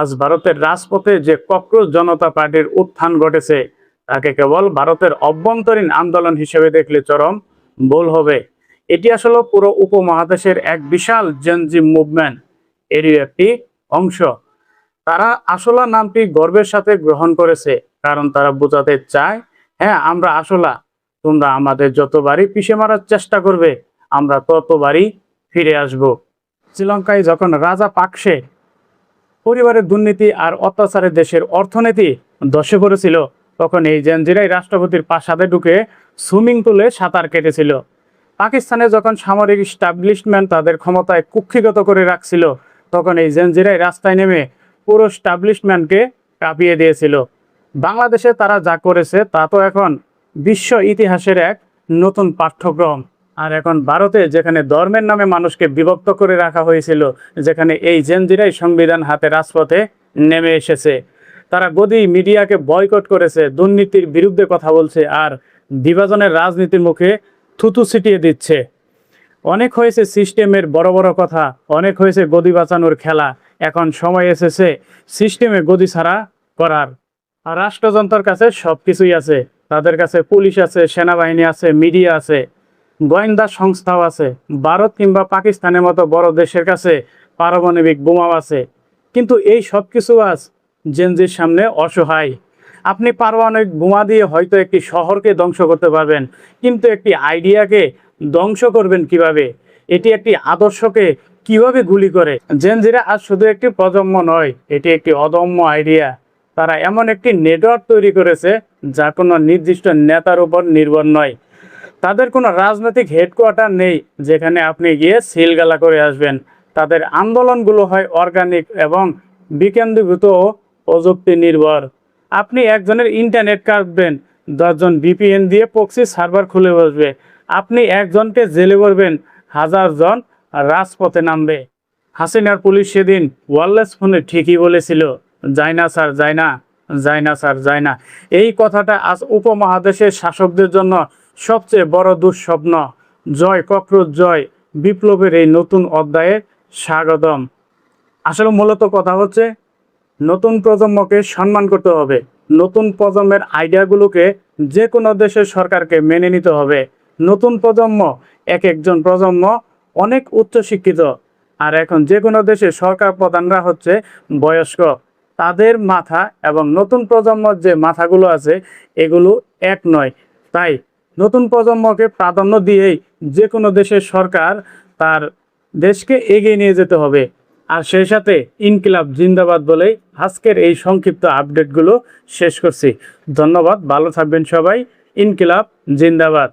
আজ ভারতের রাজপথে যে ককরোচ জনতা পার্টির উত্থান ঘটেছে তাকে কেবল ভারতের অভ্যন্তরীণ আন্দোলন হিসেবে দেখলে চরম ভুল হবে। এটি আসলে পুরো উপমহাদেশের এক বিশাল জেনজি মুভমেন্ট এরই একটি অংশ। তারা আসলা নামটি গর্বের সাথে গ্রহণ করেছে, কারণ তারা বোঝাতে চায়, হ্যাঁ আমরা আসলা, তোমরা আমাদের যতবারই পিষে মারার চেষ্টা করবে আমরা ততবারই ফিরে আসব। শ্রীলঙ্কায় যখন রাজা পাকসে পরিবারের দুর্নীতি আর অত্যাচারে দেশের অর্থনীতি ধসে পড়েছিল, তখন এই জেনজিরাই রাষ্ট্রপতির প্রাসাদে ঢুকে সুইমিং পুলে সাঁতার কেটেছিল। পাকিস্তানে যখন সামরিক স্টাবলিশমেন্ট তাদের ক্ষমতায় কুক্ষিগত করে রাখছিল, তখন এই জেনজিরাই রাস্তায় নেমে পুরো স্টাবলিশমেন্টকে কাঁপিয়ে দিয়েছিল। বাংলাদেশে তারা যা করেছে তা তো এখন বিশ্ব ইতিহাসের এক নতুন পাঠ্যক্রম। আর এখন ভারতে যেখানে ধর্মের নামে মানুষকে বিভক্ত করে রাখা হয়েছিল, যেখানে এই জেনজিরাই সংবিধান হাতে রাজপথে নেমে এসেছে, তারা গদি মিডিয়াকে বয়কট করেছে, দুর্নীতির বিরুদ্ধে কথা বলছে আর বিভাজনের রাজনীতির মুখে থুতু ছিটিয়ে দিচ্ছে। অনেক হয়েছে সিস্টেমের বড় বড় কথা, অনেক হয়েছে গদি বাঁচানোর খেলা। এখন সময় এসেছে সিস্টেমে গদি ছাড়া করার। আর রাষ্ট্রযন্ত্রের কাছে সবকিছুই আছে, তাদের কাছে পুলিশ আছে, সেনাবাহিনী আছে, মিডিয়া আছে, গোয়েন্দা সংস্থাও আছে। ভারত কিংবা পাকিস্তানের মতো বড় দেশের কাছে পারমাণবিক বোমাও আছে, কিন্তু এই সব কিছু আজ জেনজির সামনে অসহায়। আপনি পারমাণবিক বোমা দিয়ে হয়তো একটি শহরকে ধ্বংস করতে পারবেন, কিন্তু একটি আইডিয়াকে ধ্বংস করবেন কিভাবে? এটি একটি আদর্শকে কিভাবে গুলি করে? জেনজিরা আজ শুধু একটি প্রজন্ম নয়, এটি একটি অদম্য আইডিয়া। তারা এমন একটি নেটওয়ার্ক তৈরি করেছে যা কোনো নির্দিষ্ট নেতার উপর নির্ভর নয়। তাদের কোনো রাজনৈতিক হেডকোয়ার্টার নেই যেখানে আপনি গিয়ে সিলগালা করে আসবেন। তাদের আন্দোলনগুলো হয় অর্গানিক এবং বিকেন্দ্রীভূত ও প্রযুক্তি নির্ভর। আপনি একজনের ইন্টারনেট কাটবেন, 10জন ভিপিএন দিয়ে প্রক্সি সার্ভার খুলে বসবে। আপনি একজনকে জেলে করবেন, 1000 জন রাজপথে নামবে। হাসিনার পুলিশ সেদিন ওয়্যারলেস ফোনে ঠিকই বলেছিল, যায় না স্যার, যায় না, যায় না স্যার, যায় না। এই কথাটা আজ উপমহাদেশের শাসকদের জন্য সবচেয়ে বড় দুঃস্বপ্ন। জয় ককরোচ জয়, বিপ্লবের এই নতুন অধ্যায়ে স্বাগতম। আসলে মূলত কথা হচ্ছে, নতুন প্রজন্মকে সম্মান করতে হবে। নতুন প্রজন্মের আইডিয়াগুলোকে যে কোনো দেশের সরকারকে মেনে নিতে হবে। নতুন প্রজন্ম, এক একজন প্রজন্ম অনেক উচ্চশিক্ষিত, আর এখন যে কোনো দেশের সরকার প্রধানরা হচ্ছে বয়স্ক। তাদের মাথা এবং নতুন প্রজন্মর যে মাথাগুলো আছে এগুলো এক নয়। তাই নতুন প্রজন্মকে প্রাধান্য দিয়েই যে কোনো দেশের সরকার তার দেশকে এগিয়ে নিয়ে যেতে হবে। আর সেই সাথে ইনকিলাব জিন্দাবাদ বলেই আজকের এই সংক্ষিপ্ত আপডেটগুলো শেষ করছি। ধন্যবাদ, ভালো থাকবেন সবাই। ইনকিলাব জিন্দাবাদ।